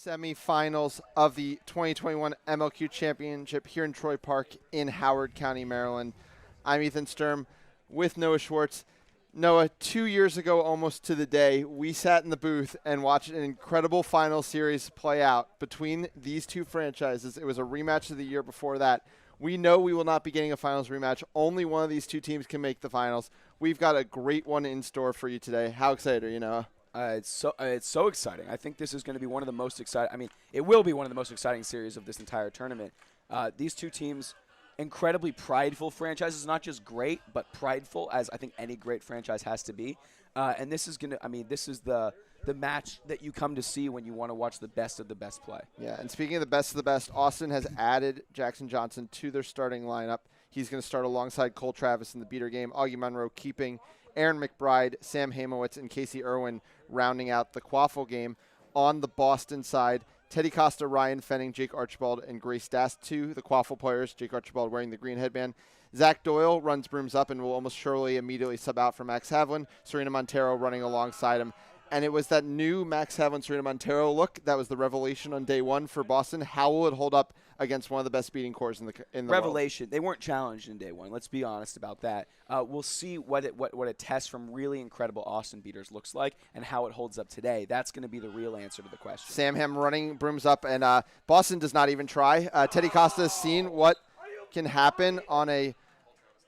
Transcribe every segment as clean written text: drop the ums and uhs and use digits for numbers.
Semifinals of the 2021 MLQ Championship here in Troy Park in Howard County, Maryland. I'm Ethan Sturm with Noah Schwartz. Noah, 2 years ago almost to the day, we sat in the booth and watched an incredible final series play out between these two franchises. It was a rematch of the year before that. We know we will not be getting a finals rematch. Only one of these two teams can make the finals. We've got a great one in store for you today. How excited are you, Noah? It's so exciting. I think this is going to be one of the most exciting. I mean, it will be one of the most exciting series of this entire tournament. These two teams, incredibly prideful franchises, not just great, but prideful, as I think any great franchise has to be. And this is this is the match that you come to see when you want to watch the best of the best play. Yeah, and speaking of the best, Austin has added Jackson Johnson to their starting lineup. He's going to start alongside Cole Travis in the beater game. Augie Monroe keeping Aaron McBride, Sam Hamowitz, and Casey Irwin rounding out the Quaffle game. On the Boston side, Teddy Costa, Ryan Fenning, Jake Archibald, and Grace Dast, two the Quaffle players. Jake Archibald wearing the green headband. Zach Doyle runs brooms up and will almost surely immediately sub out for Max Havlin. Serena Montero running alongside him. And it was that new Max Havlin, Serena Montero look that was the revelation on day one for Boston. How will it hold up against one of the best beating cores in the revelation? world? They weren't challenged in day one. Let's be honest about that. We'll see what a test from really incredible Austin beaters looks like and how it holds up today. That's going to be the real answer to the question. Sam Ham running brooms up, and Boston does not even try. Teddy Costa has seen what can happen on a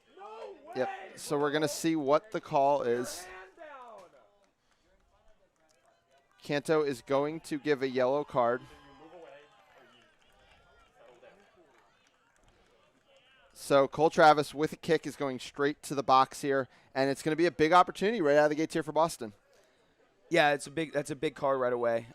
– yep. So we're going to see what the call is. Canto is going to give a yellow card. So Cole Travis with a kick is going straight to the box here, and it's going to be a big opportunity right out of the gates here for Boston. Yeah, that's a big card right away,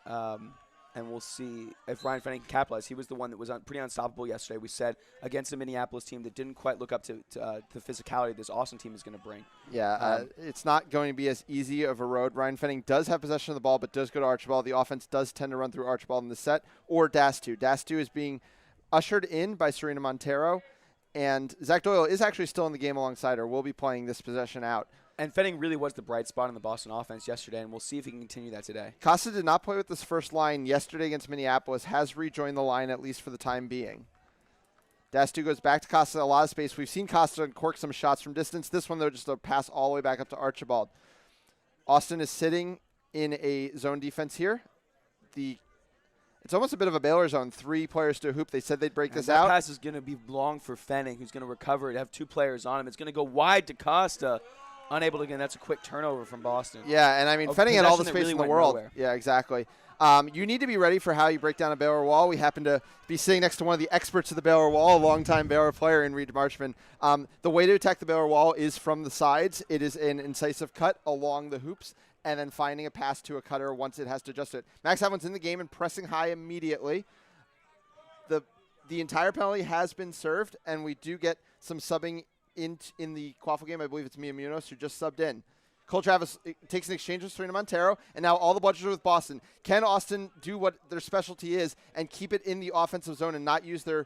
and we'll see if Ryan Fenning can capitalize. He was the one that was pretty unstoppable yesterday. We said against a Minneapolis team that didn't quite look up to the physicality this Austin team is going to bring. Yeah, it's not going to be as easy of a road. Ryan Fenning does have possession of the ball, but does go to Archibald. The offense does tend to run through Archibald in the set, or Dastu. Dastu is being ushered in by Serena Montero, and Zach Doyle is actually still in the game alongside her. We'll be playing this possession out. And Fenning really was the bright spot in the Boston offense yesterday, and we'll see if he can continue that today. Costa did not play with this first line yesterday against Minneapolis, has rejoined the line at least for the time being. Dastu goes back to Costa, a lot of space. We've seen Costa cork some shots from distance. This one, though, just a pass all the way back up to Archibald. Austin is sitting in a zone defense here. It's almost a bit of a Baylor zone. 3 players to a hoop. They said they'd break this out. That pass is going to be long for Fenning, who's going to recover it, have 2 players on him. It's going to go wide to Costa. Unable to get. That's a quick turnover from Boston. Yeah, and I mean, Fenning had all the space really in the world. Nowhere. Yeah, exactly. You need to be ready for how you break down a Baylor wall. We happen to be sitting next to one of the experts of the Baylor wall, a longtime Baylor player in Reed Marchman. The way to attack the Baylor wall is from the sides. It is an incisive cut along the hoops and then finding a pass to a cutter once it has to adjust it. Max Havlin's in the game and pressing high immediately. The entire penalty has been served, and we do get some subbing in the Quaffle game. I believe it's Mia Munoz who just subbed in. Cole Travis takes an exchange with Serena Montero, and now all the bludgers are with Boston. Can Austin do what their specialty is and keep it in the offensive zone and not use their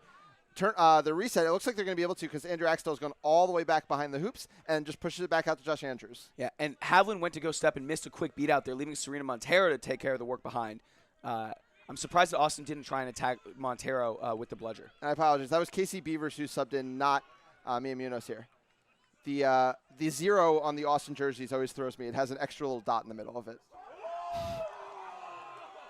reset? It looks like they're going to be able to because Andrew Axtell's gone all the way back behind the hoops and just pushes it back out to Josh Andrews. Yeah, and Havlin went to go step and missed a quick beat out there, leaving Serena Montero to take care of the work behind. I'm surprised that Austin didn't try and attack Montero with the bludger. I apologize. That was Casey Beavers who subbed in, not Mia Munoz here. The 0 on the Austin jerseys always throws me. It has an extra little dot in the middle of it.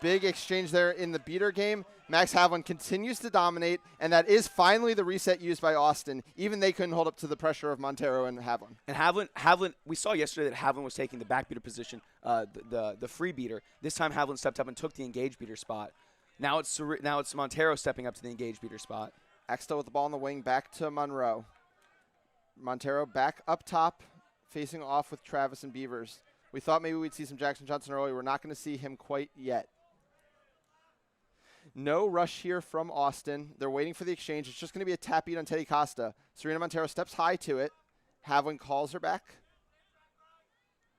Big exchange there in the beater game. Max Havlin continues to dominate, and that is finally the reset used by Austin. Even they couldn't hold up to the pressure of Montero and Havlin. And Havlin, we saw yesterday that Havlin was taking the back beater position, the free beater. This time Havlin stepped up and took the engaged beater spot. Now it's Montero stepping up to the engaged beater spot. Axtell with the ball in the wing, back to Monroe. Montero back up top, facing off with Travis and Beavers. We thought maybe we'd see some Jackson Johnson early. We're not going to see him quite yet. No rush here from Austin. They're waiting for the exchange. It's just going to be a tap beat on Teddy Costa. Serena Montero steps high to it. Havlin calls her back.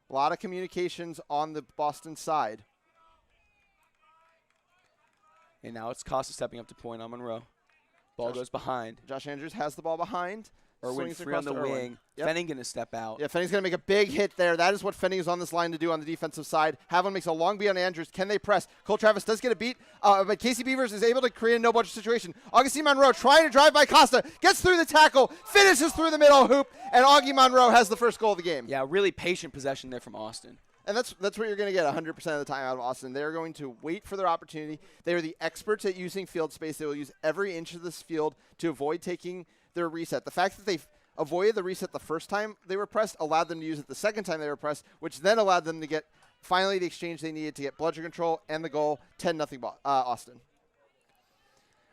A lot of communications on the Boston side. And now it's Costa stepping up to point on Monroe. Ball goes behind. Josh Andrews has the ball behind. Irwin Swings free on across the to Irwin. wing. Yep. Fenning going to step out. Yeah, Fenning's going to make a big hit there. That is what Fenning is on this line to do on the defensive side. Havlin makes a long beat on Andrews. Can they press? Cole Travis does get a beat, but Casey Beavers is able to create a no-budget situation. Augustine Monroe trying to drive by Costa, gets through the tackle, finishes through the middle hoop, and Augie Monroe has the first goal of the game. Yeah, really patient possession there from Austin. And that's what you're going to get 100% of the time out of Austin. They're going to wait for their opportunity. They are the experts at using field space. They will use every inch of this field to avoid taking their reset. The fact that they avoided the reset the first time they were pressed allowed them to use it the second time they were pressed, which then allowed them to get finally the exchange they needed to get bludger control and the goal. 10-0 Austin.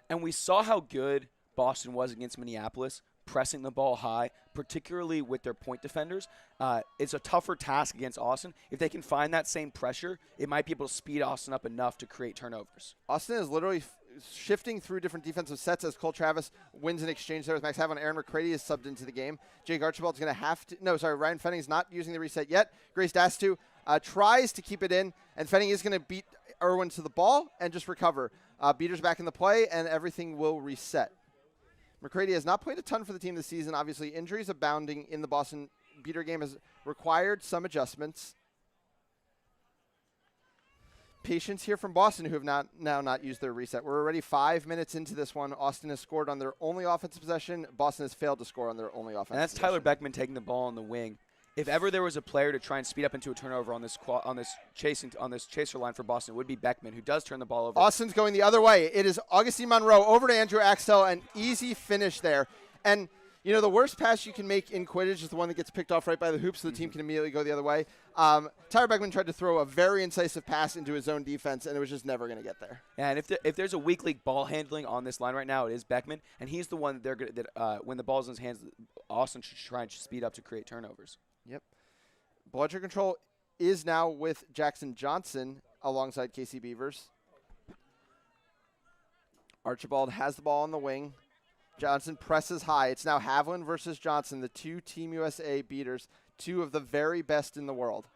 And we saw how good Boston was against Minneapolis, pressing the ball high, particularly with their point defenders. It's a tougher task against Austin. If they can find that same pressure, it might be able to speed Austin up enough to create turnovers. Austin is literally shifting through different defensive sets as Cole Travis wins an exchange there with Max Havlin. Aaron McCready is subbed into the game. Jake Archibald's going to have to – no, sorry, Ryan Fenning's not using the reset yet. Grace Dastu tries to keep it in, and Fenning is going to beat Irwin to the ball and just recover. Beater's back in the play, and everything will reset. McCready has not played a ton for the team this season. Obviously, injuries abounding in the Boston Beater game has required some adjustments. Patience here from Boston, who have not used their reset. We're already 5 minutes into this one. Austin has scored on their only offensive possession. Boston has failed to score on their only offensive And that's possession. Tyler Beckman taking the ball on the wing. If ever there was a player to try and speed up into a turnover on this chaser line for Boston, it would be Beckman, who does turn the ball over. Austin's going the other way. It is Augustine Monroe over to Andrew Axtell, an easy finish there. And, you know, the worst pass you can make in Quidditch is the one that gets picked off right by the hoop so the team can immediately go the other way. Tyler Beckman tried to throw a very incisive pass into his own defense, and it was just never going to get there. Yeah, and if there's a weak league ball handling on this line right now, it is Beckman, and he's the one when the ball's in his hands, Austin should try and speed up to create turnovers. Yep. Bludger control is now with Jackson Johnson alongside Casey Beavers. Archibald has the ball on the wing. Johnson presses high. It's now Havlin versus Johnson, the two Team USA beaters, two of the very best in the world.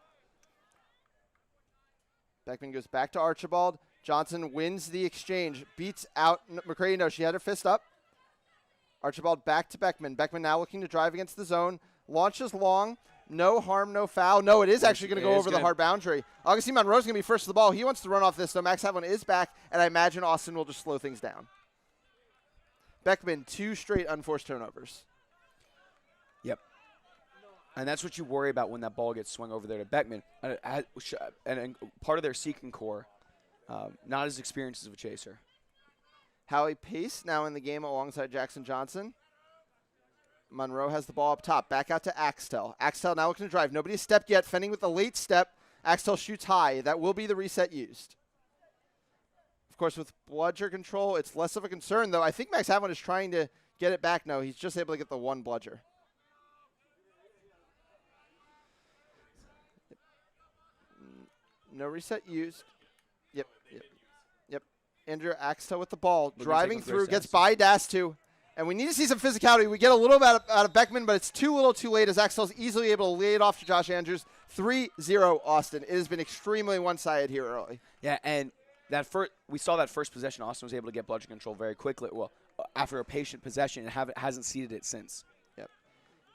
Beckman goes back to Archibald. Johnson wins the exchange, beats out McCready. No, she had her fist up. Archibald back to Beckman. Beckman now looking to drive against the zone. Launches long. No harm, no foul. No, it is actually going to go over the hard boundary. Augustine Monroe's going to be first to the ball. He wants to run off this, though. Max Havlin is back, and I imagine Austin will just slow things down. Beckman, 2 straight unforced turnovers. Yep. And that's what you worry about when that ball gets swung over there to Beckman. And part of their seeking core, not as experienced as a chaser. Howie Pace now in the game alongside Jackson Johnson. Monroe has the ball up top. Back out to Axtell. Axtell now looking to drive. Nobody has stepped yet. Fenning with the late step. Axtell shoots high. That will be the reset used. Of course, with bludger control, it's less of a concern, though. I think Max Havlin is trying to get it back. No, he's just able to get the one bludger. No reset used. Yep. Andrew Axtell with the ball. Driving through. Gets by Dastu. And we need to see some physicality. We get a little bit out of Beckman, but it's too little too late as Axtell's easily able to lay it off to Josh Andrews. 3-0 Austin. It has been extremely one-sided here early. Yeah, and we saw that first possession. Austin was able to get bludger control very quickly. Well, after a patient possession, and hasn't ceded it since. Yep.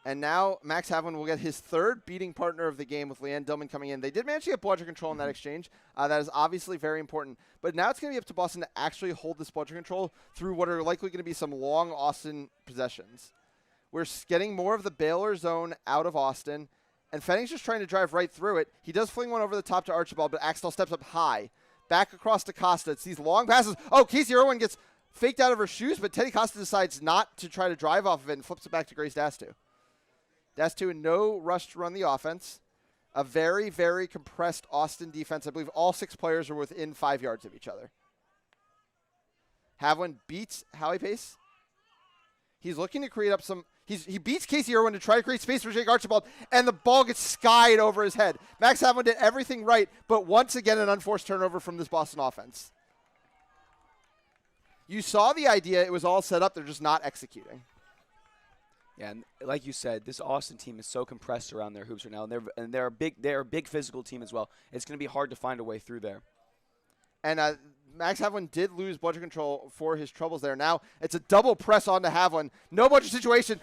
And now Max Havlin will get his third beating partner of the game with Leanne Dillman coming in. They did manage to get bludger control in that exchange. That is obviously very important. But now it's going to be up to Boston to actually hold this bludger control through what are likely going to be some long Austin possessions. We're getting more of the Baylor zone out of Austin. And Fenning's just trying to drive right through it. He does fling one over the top to Archibald, but Axtell steps up high. Back across to Costa. It's these long passes. Oh, Casey Irwin gets faked out of her shoes, but Teddy Costa decides not to try to drive off of it and flips it back to Grace Dastu. Dastu in no rush to run the offense. A very, very compressed Austin defense. I believe all 6 players are within 5 yards of each other. Havlin beats Howie Pace. He's looking to create up some... He beats Casey Irwin to try to create space for Jake Archibald, and the ball gets skied over his head. Max Havlin did everything right, but once again an unforced turnover from this Boston offense. You saw the idea. It was all set up. They're just not executing. Yeah, and like you said, this Austin team is so compressed around their hoops right now, and they're a big physical team as well. It's going to be hard to find a way through there. And Max Havlin did lose bludger control for his troubles there. Now it's a double press onto Havlin. No bludger situation.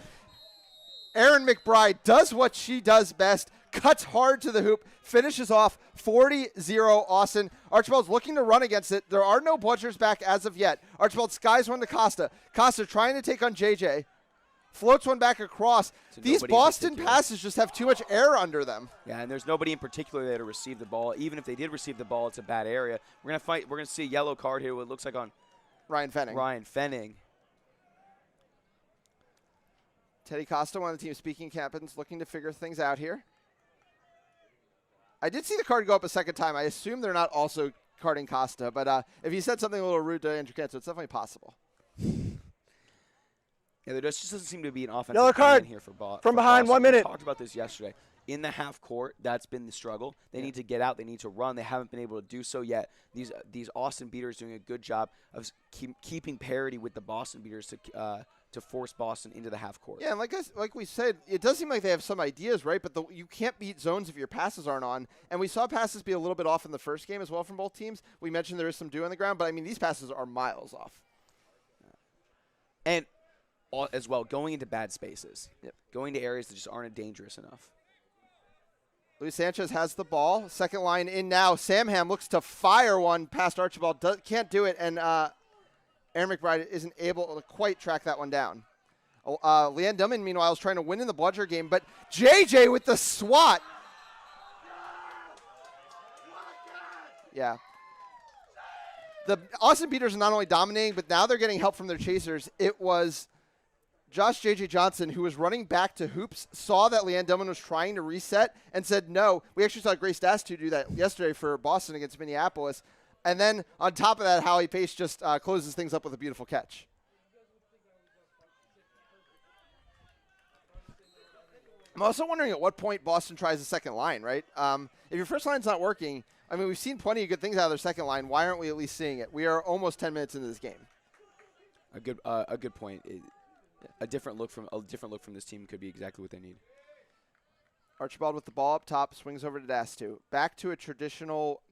Erin McBride does what she does best, cuts hard to the hoop, finishes off 40-0 Austin. Archibald's looking to run against it. There are no bludgers back as of yet. Archibald skies one to Costa. Costa trying to take on JJ. Floats one back across. These Boston passes just have too much air under them. Yeah, and there's nobody in particular there to receive the ball. Even if they did receive the ball, it's a bad area. We're gonna see a yellow card here. What looks like on Ryan Fenning. Teddy Costa, one of the team's speaking captains, looking to figure things out here. I did see the card go up a second time. I assume they're not also carding Costa, but if he said something a little rude to Andrew Cantor, it's definitely possible. Yeah, there just doesn't seem to be an offensive yellow card here for from behind. Boston. 1 minute. We talked about this yesterday. In the half court, that's been the struggle. They need to get out. They need to run. They haven't been able to do so yet. These Austin beaters doing a good job of keeping parity with the Boston beaters to force Boston into the half court. Yeah, and like we said, it does seem like they have some ideas, right? But you can't beat zones if your passes aren't on. And we saw passes be a little bit off in the first game as well from both teams. We mentioned there is some dew on the ground, but I mean, these passes are miles off. And as well, going into bad spaces. Yep. Going to areas that just aren't dangerous enough. Luis Sanchez has the ball. Second line in now. Samham looks to fire one past Archibald. Can't do it, and Erin McBride isn't able to quite track that one down. Leanne Dillman, meanwhile, is trying to win in the bludger game, but JJ with the swat. Yeah. The Austin Beaters are not only dominating, but now they're getting help from their chasers. It was Josh J.J. Johnson, who was running back to hoops, saw that Leanne Dillman was trying to reset and said no. We actually saw Grace Dastu do that yesterday for Boston against Minneapolis. And then on top of that, Hallie Pace just closes things up with a beautiful catch. I'm also wondering at what point Boston tries a second line, right? If your first line's not working, I mean, we've seen plenty of good things out of their second line. Why aren't we at least seeing it? We are almost 10 minutes into this game. A good point. A different look from this team could be exactly what they need. Archibald with the ball up top, swings over to Dastu. Back to a traditional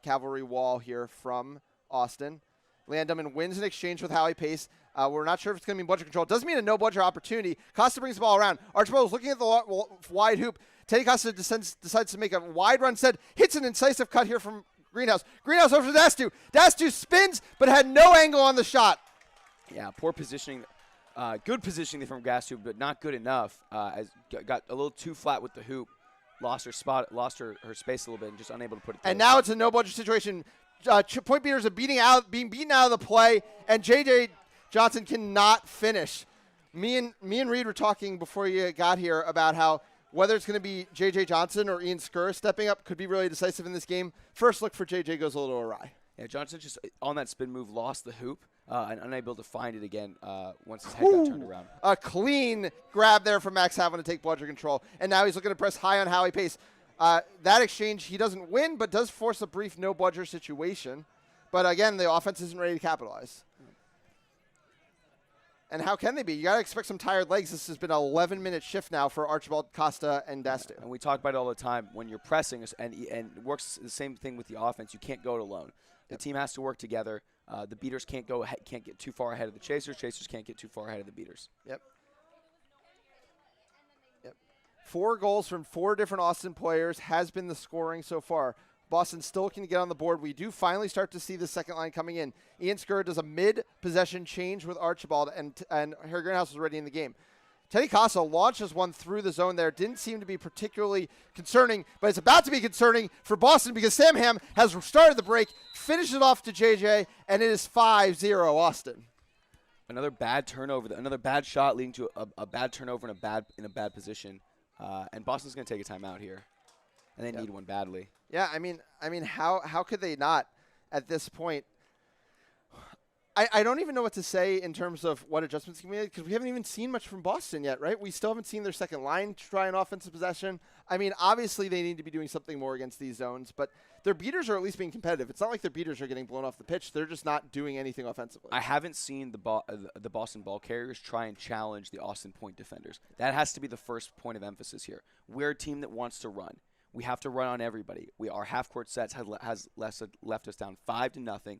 cavalry wall here from Austin. Leanne Dillman wins an exchange with Hallie Pace. We're not sure if it's going to be bludger control. It doesn't mean a no-bludger opportunity. Costa brings the ball around. Archibald is looking at the wide hoop. Teddy Costa decides to make a wide run set. Hits an incisive cut here from Greenhouse. Greenhouse over to Dastu. Dastu spins, but had no angle on the shot. Yeah, poor positioning. Good positioning from Dastu, but not good enough. Got a little too flat with the hoop. Lost her spot, lost her space a little bit, and just unable to put it through. And now it's a no-bludger situation. Point beaters are being beaten out of the play, and J.J. Johnson cannot finish. Me and Reed were talking before you got here about how whether it's going to be J.J. Johnson or Ian Skur stepping up could be really decisive in this game. First look for J.J. goes a little awry. Yeah, Johnson just on that spin move lost the hoop and unable to find it again once his head got turned around. A clean grab there from Max Havlin to take bludger control, and now he's looking to press high on Hallie Pace. That exchange, he doesn't win, but does force a brief no-bludger situation. But again, the offense isn't ready to capitalize. And how can they be? You got to expect some tired legs. This has been an 11-minute shift now for Archibald, Costa, and Dastu. And we talk about it all the time. When you're pressing, and it works the same thing with the offense, you can't go it alone. The team has to work together. The beaters can't get too far ahead of the chasers. Chasers can't get too far ahead of the beaters. Yep. 4 goals from 4 different Austin players has been the scoring so far. Boston still looking to get on the board. We do finally start to see the second line coming in. Ian Skur does a mid-possession change with Archibald, and Harry Greenhouse is ready in the game. Teddy Costa launches one through the zone there. Didn't seem to be particularly concerning, but it's about to be concerning for Boston because Samham has started the break, finishes it off to JJ, and it is 5-0 Austin. Another bad turnover, another bad shot leading to a bad turnover in a bad position. And Boston's going to take a timeout here, and they need one badly. Yeah, I mean, how could they not at this point? I don't even know what to say in terms of what adjustments can be made because we haven't even seen much from Boston yet, right? We still haven't seen their second line try an offensive possession. I mean, obviously they need to be doing something more against these zones, but their beaters are at least being competitive. It's not like their beaters are getting blown off the pitch. They're just not doing anything offensively. I haven't seen the Boston ball carriers try and challenge the Austin point defenders. That has to be the first point of emphasis here. We're a team that wants to run. We have to run on everybody. Our half-court sets has left us down 5-0.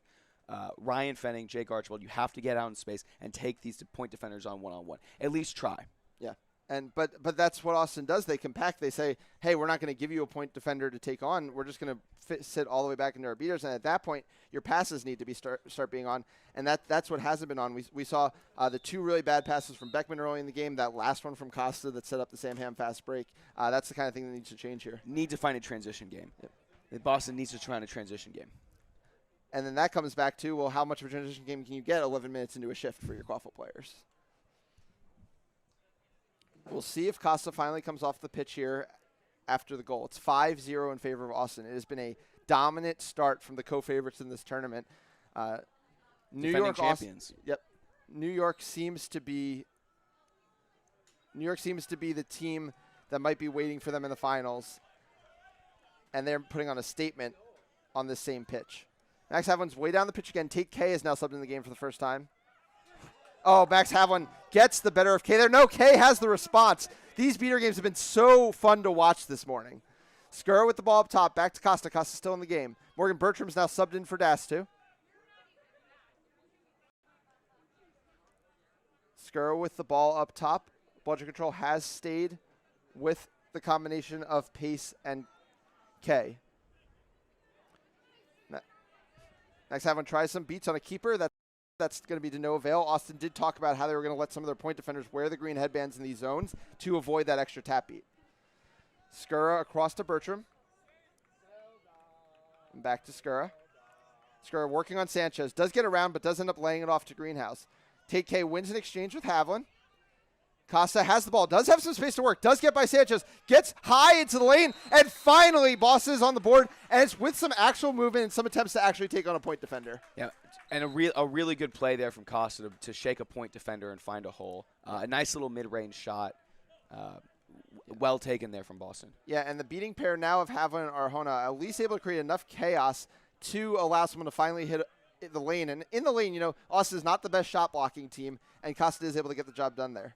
Ryan Fenning, Jake Archibald, you have to get out in space and take these point defenders on one-on-one. At least try. Yeah. But that's what Austin does. They compact. They say, hey, we're not going to give you a point defender to take on. We're just going to sit all the way back into our beaters. And at that point, your passes need to start being on. And that's what hasn't been on. We saw the 2 really bad passes from Beckman early in the game. That last one from Costa that set up the Sam Ham fast break. That's the kind of thing that needs to change here. Need to find a transition game. Yep. Boston needs to try on a transition game. And then that comes back to, well, how much of a transition game can you get 11 minutes into a shift for your Quaffle players? We'll see if Costa finally comes off the pitch here after the goal. It's 5-0 in favor of Austin. It has been a dominant start from the co-favorites in this tournament. New York champions. Yep. New York seems to be the team that might be waiting for them in the finals, and they're putting on a statement on this same pitch. Max Havlin's way down the pitch again. Tate K is now subbed in the game for the first time. Oh, Max Havlin gets the better of K there. No, K has the response. These beater games have been so fun to watch this morning. Skura with the ball up top. Back to Costa. Costa's still in the game. Morgan Bertram's now subbed in for Dastu. Skura with the ball up top. Bludger control has stayed with the combination of pace and K. Max Havlin tries some beats on a keeper. That's going to be to no avail. Austin did talk about how they were going to let some of their point defenders wear the green headbands in these zones to avoid that extra tap beat. Skura across to Bertram. And back to Skura. Skura working on Sanchez. Does get around, but does end up laying it off to Greenhouse. Tate K wins an exchange with Havlin. Costa has the ball. Does have some space to work. Does get by Sanchez. Gets high into the lane. And finally, Boston is on the board. And it's with some actual movement and some attempts to actually take on a point defender. Yeah. And a really good play there from Costa to shake a point defender and find a hole. A nice little mid-range shot. Well taken there from Boston. Yeah, and the beating pair now of Havlin and Arjona at least able to create enough chaos to allow someone to finally hit the lane. And in the lane, Austin is not the best shot blocking team, and Costa is able to get the job done there.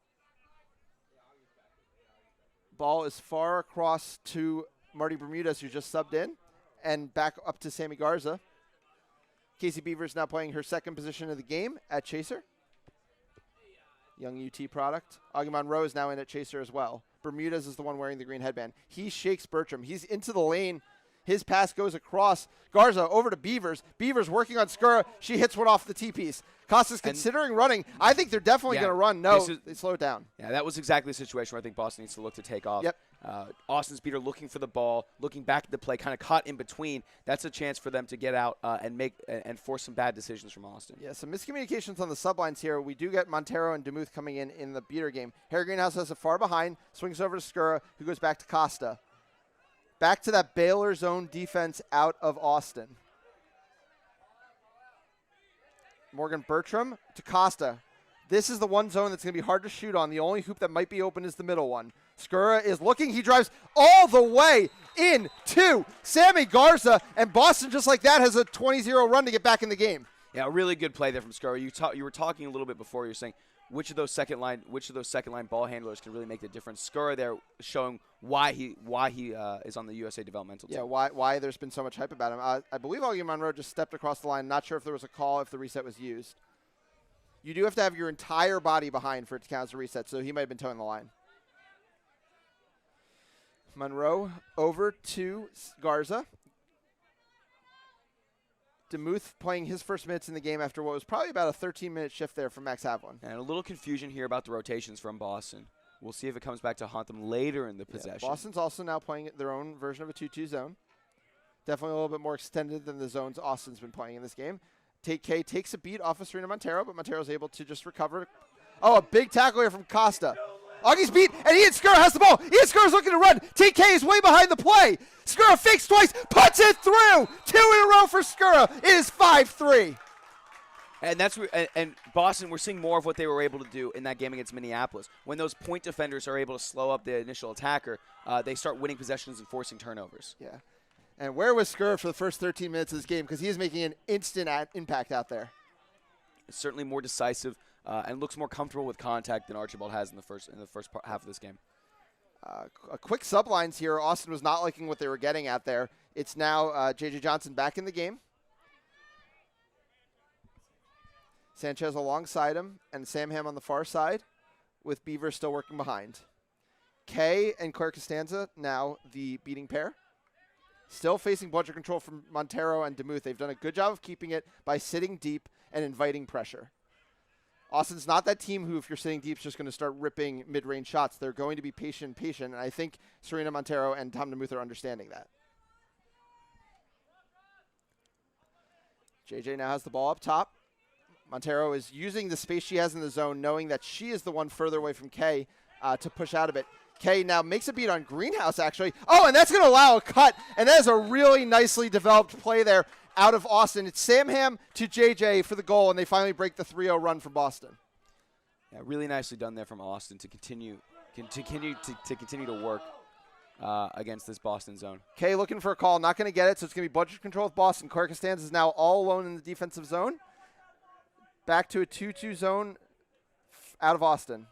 Ball is far across to Marty Bermudez, who just subbed in, and back up to Sammy Garza. Casey Beavers now playing her second position of the game at Chaser. Young UT product. Augie Monroe is now in at Chaser as well. Bermudez is the one wearing the green headband. He shakes Bertram. He's into the lane. His pass goes across. Garza over to Beavers. Beavers working on Skura. She hits one off the T-piece. Costa's considering running. I think they're definitely going to run. No, they slow it down. Yeah, that was exactly the situation where I think Boston needs to look to take off. Yep. Austin's beater looking for the ball, looking back at the play, kind of caught in between. That's a chance for them to get out and force some bad decisions from Austin. Yeah, some miscommunications on the sublines here. We do get Montero and DeMuth coming in the beater game. Harry Greenhouse has it far behind, swings over to Skura, who goes back to Costa. Back to that Baylor zone defense out of Austin. Morgan Bertram to Costa. This is the one zone that's going to be hard to shoot on. The only hoop that might be open is the middle one. Skura is looking. He drives all the way into Sammy Garza, and Boston, just like that, has a 20-0 run to get back in the game. Yeah, a really good play there from Skura. You were talking a little bit before. You're saying which of those second line ball handlers can really make the difference. Skura there showing why he is on the USA developmental team. Yeah, why there's been so much hype about him. I believe Augie Monroe just stepped across the line. Not sure if there was a call, if the reset was used. You do have to have your entire body behind for it to count as a reset, so he might have been towing the line. Monroe over to Garza. DeMuth playing his first minutes in the game after what was probably about a 13-minute shift there from Max Havlin. And a little confusion here about the rotations from Boston. We'll see if it comes back to haunt them later in the possession. Boston's also now playing their own version of a 2-2 zone. Definitely a little bit more extended than the zones Austin's been playing in this game. Tate K takes a beat off of Serena Montero, but Montero's able to just recover. Oh, a big tackle here from Costa. Augie's beat, and Ian Skura has the ball. Ian Skura's looking to run. Tate K is way behind the play. Skura fakes twice, puts it through. 2 in a row for Skura. It is 5-3. And and Boston, we're seeing more of what they were able to do in that game against Minneapolis. When those point defenders are able to slow up the initial attacker, they start winning possessions and forcing turnovers. Yeah. And where was Skura for the first 13 minutes of this game? Because he is making an instant impact out there. It's certainly more decisive and looks more comfortable with contact than Archibald has in the first half of this game. A quick sublines here. Austin was not liking what they were getting at there. It's now J.J. Johnson back in the game. Sanchez alongside him, and Sam Ham on the far side, with Beaver still working behind. Kay and Claire Costanza, now the beating pair. Still facing bludger control from Montero and DeMuth. They've done a good job of keeping it by sitting deep and inviting pressure. Austin's not that team who, if you're sitting deep, is just going to start ripping mid-range shots. They're going to be patient, and I think Serena Montero and Tom DeMuth are understanding that. JJ now has the ball up top. Montero is using the space she has in the zone, knowing that she is the one further away from Kay to push out of it. Kay now makes a beat on Greenhouse, actually. Oh, and that's going to allow a cut, and that is a really nicely developed play there out of Austin. It's Sam Ham to JJ for the goal, and they finally break the 3-0 run from Boston. Yeah, really nicely done there from Austin to continue to work against this Boston zone. Kay looking for a call, not going to get it, so it's going to be budget control with Boston. Claire Costanza is now all alone in the defensive zone. Back to a 2-2 zone out of Austin.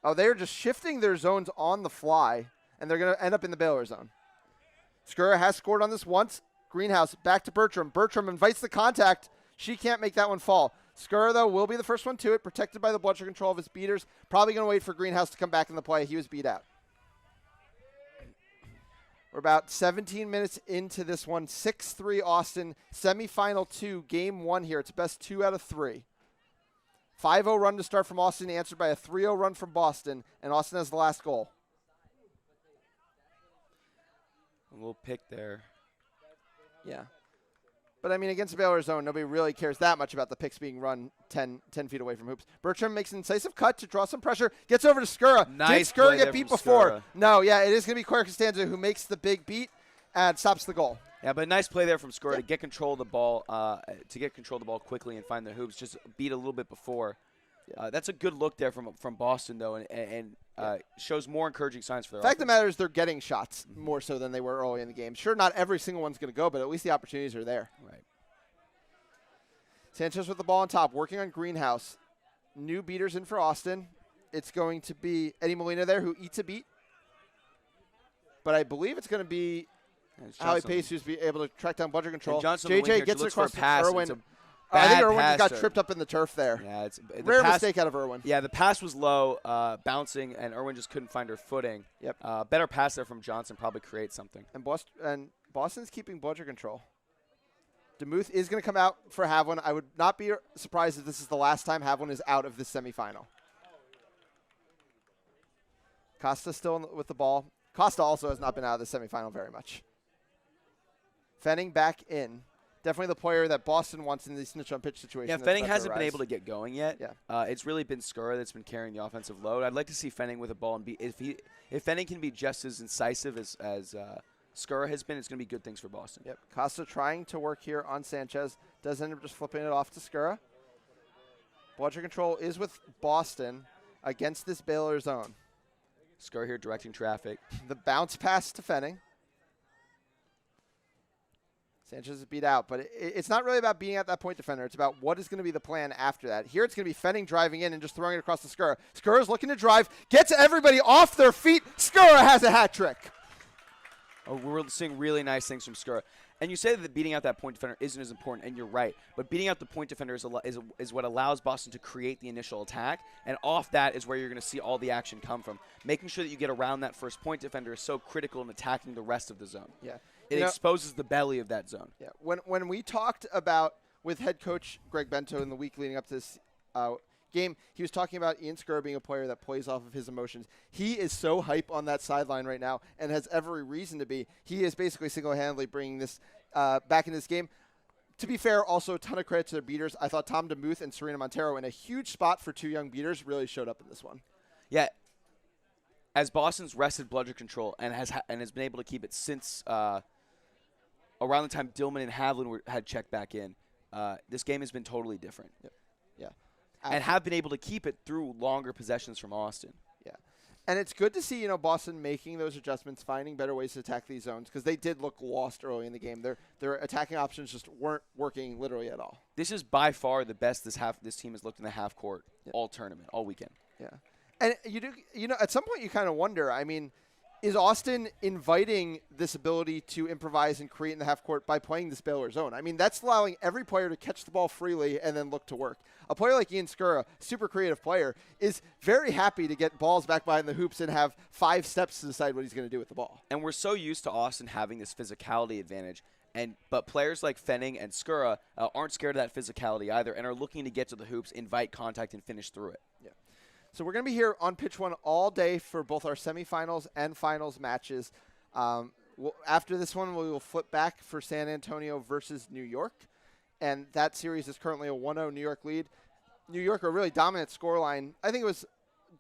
Oh, they're just shifting their zones on the fly, and they're going to end up in the Baylor zone. Skura has scored on this once. Greenhouse back to Bertram. Bertram invites the contact. She can't make that one fall. Skura, though, will be the first one to it, protected by the bludger control of his beaters. Probably going to wait for Greenhouse to come back in the play. He was beat out. We're about 17 minutes into this one. 6-3 Austin. Semifinal 2, game 1 here. It's best 2 out of 3. 5-0 run to start from Austin, answered by a 3-0 run from Boston, and Austin has the last goal. A little pick there. Yeah. But, I mean, against the Baylor zone, nobody really cares that much about the picks being run 10 feet away from hoops. Bertram makes an incisive cut to draw some pressure, gets over to Skura. Nice Did Skura play get there beat from before? Skura. No, yeah, it is going to be Claire Costanza who makes the big beat and stops the goal. Yeah, but nice play there from Skura to get control of the ball, quickly and find the hoops. Just beat a little bit before. That's a good look there from Boston, though, and shows more encouraging signs for their Fact of the offense. matter is they're getting shots more so than they were early in the game. Sure, not every single one's going to go, but at least the opportunities are there. Right. Sanchez with the ball on top, working on Greenhouse. New beaters in for Austin. It's going to be Eddie Molina there who eats a beat. But I believe it's going to be Howie Pace who's be able to track down bludger control. JJ gets it across to Irwin. I think Irwin just got tripped up in the turf there. Yeah, it's rare mistake out of Irwin. Yeah, the pass was low, bouncing, and Irwin just couldn't find her footing. Yep. Better pass there from Johnson, probably creates something. And Boston's keeping bludger control. DeMuth is going to come out for Havlin. I would not be surprised if this is the last time Havlin is out of this semifinal. Costa still with the ball. Costa also has not been out of the semifinal very much. Fenning back in. Definitely the player that Boston wants in these snitch on pitch situations. Yeah, Fenning hasn't been able to get going yet. Yeah. It's really been Skura that's been carrying the offensive load. I'd like to see Fenning with a ball and be if Fenning can be just as incisive as Skura has been, it's going to be good things for Boston. Yep. Costa trying to work here on Sanchez. Does end up just flipping it off to Skura. Bludger control is with Boston against this Baylor zone. Skura here directing traffic. The bounce pass to Fenning. Sanchez is beat out, but it's not really about beating out that point defender. It's about what is going to be the plan after that. Here it's going to be Fenning driving in and just throwing it across to Skura. Skura's looking to drive, gets everybody off their feet. Skura has a hat trick. Oh, we're seeing really nice things from Skura. And you say that beating out that point defender isn't as important, and you're right. But beating out the point defender is what allows Boston to create the initial attack, and off that is where you're going to see all the action come from. Making sure that you get around that first point defender is so critical in attacking the rest of the zone. Yeah. It exposes the belly of that zone. Yeah. When we talked about with head coach Greg Bento in the week leading up to this game, he was talking about Ian Skura being a player that plays off of his emotions. He is so hype on that sideline right now and has every reason to be. He is basically single-handedly bringing this back in this game. To be fair, also a ton of credit to their beaters. I thought Tom DeMuth and Serena Montero in a huge spot for two young beaters really showed up in this one. Yeah. As Boston's rested bludger control and has been able to keep it since around the time Dillman and Havlin had checked back in, this game has been totally different. Yep. Yeah. And have been able to keep it through longer possessions from Austin. Yeah. And it's good to see, Boston making those adjustments, finding better ways to attack these zones, because they did look lost early in the game. Their attacking options just weren't working literally at all. This is by far the best this team has looked in the half court all tournament, all weekend. Yeah. And at some point you kind of wonder, I mean, is Austin inviting this ability to improvise and create in the half court by playing this Baylor zone? I mean, that's allowing every player to catch the ball freely and then look to work. A player like Ian Skura, super creative player, is very happy to get balls back behind the hoops and have 5 steps to decide what he's going to do with the ball. And we're so used to Austin having this physicality advantage. But players like Fenning and Skura aren't scared of that physicality either and are looking to get to the hoops, invite contact, and finish through it. Yeah. So we're going to be here on Pitch 1 all day for both our semifinals and finals matches. After this one, we will flip back for San Antonio versus New York. And that series is currently a 1-0 New York lead. New York, a really dominant scoreline. I think it was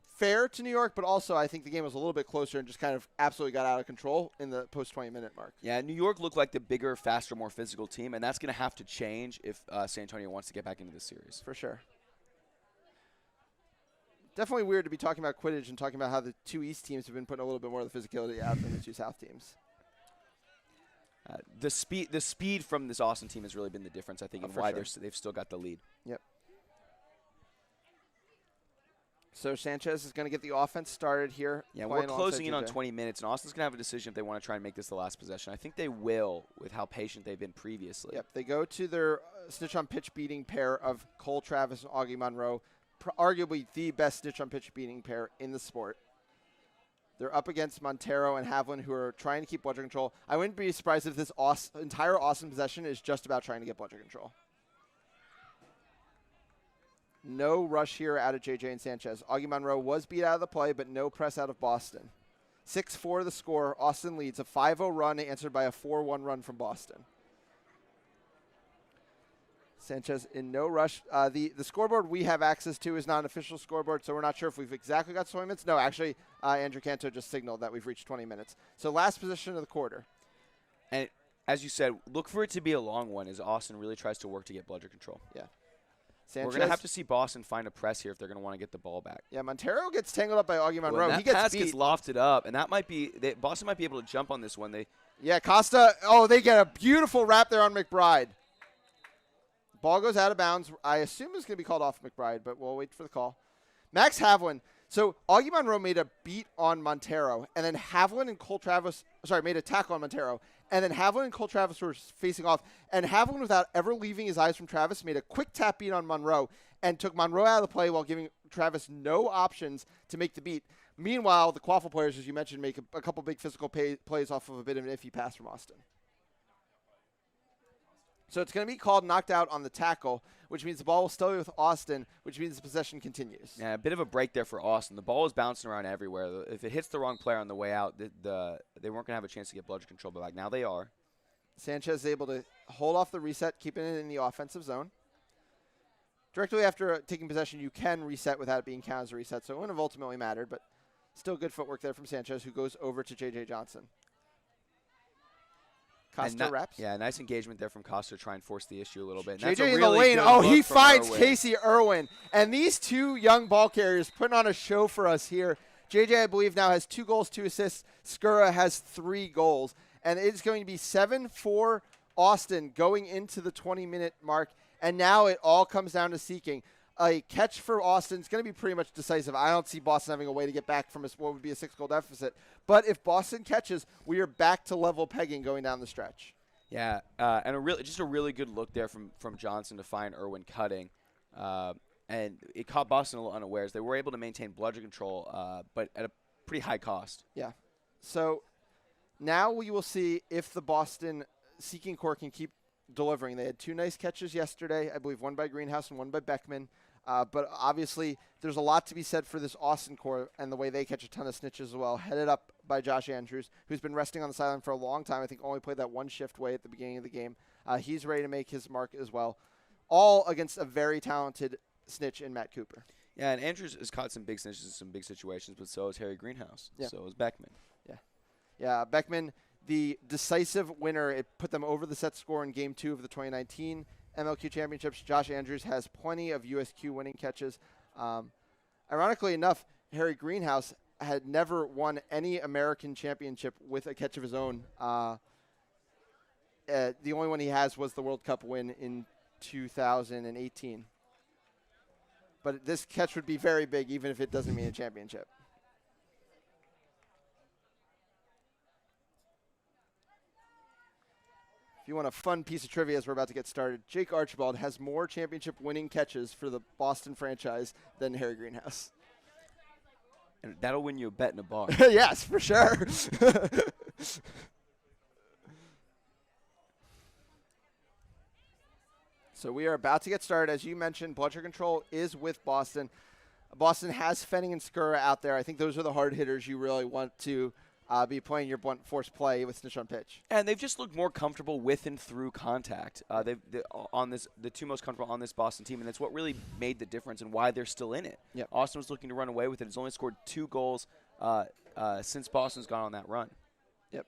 fair to New York, but also I think the game was a little bit closer and just kind of absolutely got out of control in the post-20-minute mark. Yeah, New York looked like the bigger, faster, more physical team, and that's going to have to change if San Antonio wants to get back into this series. For sure. Definitely weird to be talking about Quidditch and talking about how the 2 East teams have been putting a little bit more of the physicality out than the 2 South teams. The speed from this Austin team has really been the difference, I think, and why they've still got the lead. Yep. So Sanchez is going to get the offense started here. Yeah, we're closing in on 20 minutes, and Austin's going to have a decision if they want to try and make this the last possession. I think they will with how patient they've been previously. Yep, they go to their snitch on pitch beating pair of Cole Travis and Augie Monroe, arguably the best snitch on pitch beating pair in the sport. They're up against Montero and Havlin, who are trying to keep bludger control. I wouldn't be surprised if this entire Austin possession is just about trying to get bludger control. No rush here out of JJ and Sanchez. Augie Monroe was beat out of the play, but no press out of Boston. 6-4 the score. Austin leads. A 5-0 run answered by a 4-1 run from Boston. Sanchez in no rush. The scoreboard we have access to is not an official scoreboard, so we're not sure if we've exactly got 20 minutes. No, actually, Andrew Canto just signaled that we've reached 20 minutes. So last position of the quarter. And as you said, look for it to be a long one as Austin really tries to work to get bludger control. Yeah. Sanchez. We're going to have to see Boston find a press here if they're going to want to get the ball back. Yeah, Montero gets tangled up by Augie Monroe. Well, he gets pass beat. gets lofted up, and that might be Boston might be able to jump on this one. Yeah, Costa. Oh, they get a beautiful wrap there on McBride. Ball goes out of bounds. I assume it's going to be called off McBride, but we'll wait for the call. Max Havlin. So Augie Monroe made a beat on Montero, and then Havlin and Cole Travis, made a tackle on Montero, and then Havlin and Cole Travis were facing off, and Havlin, without ever leaving his eyes from Travis, made a quick tap beat on Monroe and took Monroe out of the play while giving Travis no options to make the beat. Meanwhile, the Quaffle players, as you mentioned, make a couple big physical plays off of a bit of an iffy pass from Austin. So it's going to be called knocked out on the tackle, which means the ball will still be with Austin, which means the possession continues. Yeah, a bit of a break there for Austin. The ball is bouncing around everywhere. If it hits the wrong player on the way out, they weren't going to have a chance to get bludger control, but now they are. Sanchez is able to hold off the reset, keeping it in the offensive zone. Directly after taking possession, you can reset without it being counted as a reset, so it wouldn't have ultimately mattered, but still good footwork there from Sanchez, who goes over to J.J. Johnson. Costa wraps. Yeah, nice engagement there from Costa to try and force the issue a little bit. JJ in the lane. Oh, he finds Casey Irwin. And these 2 young ball carriers putting on a show for us here. JJ, I believe, now has 2 goals, 2 assists. Skura has 3 goals. And it's going to be 7-4 Austin going into the 20-minute mark. And now it all comes down to seeking. A catch for Austin is going to be pretty much decisive. I don't see Boston having a way to get back from what would be a 6-goal deficit. But if Boston catches, we are back to level pegging going down the stretch. Yeah, and just a really good look there from Johnson to find Irwin cutting. And it caught Boston a little unawares. They were able to maintain bludger control, but at a pretty high cost. Yeah. So now we will see if the Boston seeking core can keep delivering. They had 2 nice catches yesterday, I believe one by Greenhouse and one by Beckman. But obviously, there's a lot to be said for this Austin core and the way they catch a ton of snitches as well, headed up by Josh Andrews, who's been resting on the sideline for a long time. I think only played that 1 shift way at the beginning of the game. He's ready to make his mark as well, all against a very talented snitch in Matt Cooper. Yeah, and Andrews has caught some big snitches in some big situations, but so has Harry Greenhouse. Yeah. So has Beckman. Yeah, Beckman, the decisive winner. It put them over the set score in Game 2 of the 2019 MLQ Championships. Josh Andrews has plenty of USQ winning catches. Ironically enough, Harry Greenhouse had never won any American championship with a catch of his own. The only one he has was the World Cup win in 2018. But this catch would be very big, even if it doesn't mean a championship. If you want a fun piece of trivia as we're about to get started, Jake Archibald has more championship-winning catches for the Boston franchise than Harry Greenhouse. And that'll win you a bet in a bar. Yes, for sure. So we are about to get started. As you mentioned, blood sugar control is with Boston. Boston has Fenning and Skura out there. I think those are the hard hitters you really want to be playing your blunt force play with Snitch on pitch. And they've just looked more comfortable with and through contact. The two most comfortable on this Boston team, and that's what really made the difference and why they're still in it. Yep. Austin was looking to run away with it. He's only scored 2 goals since Boston's gone on that run. Yep.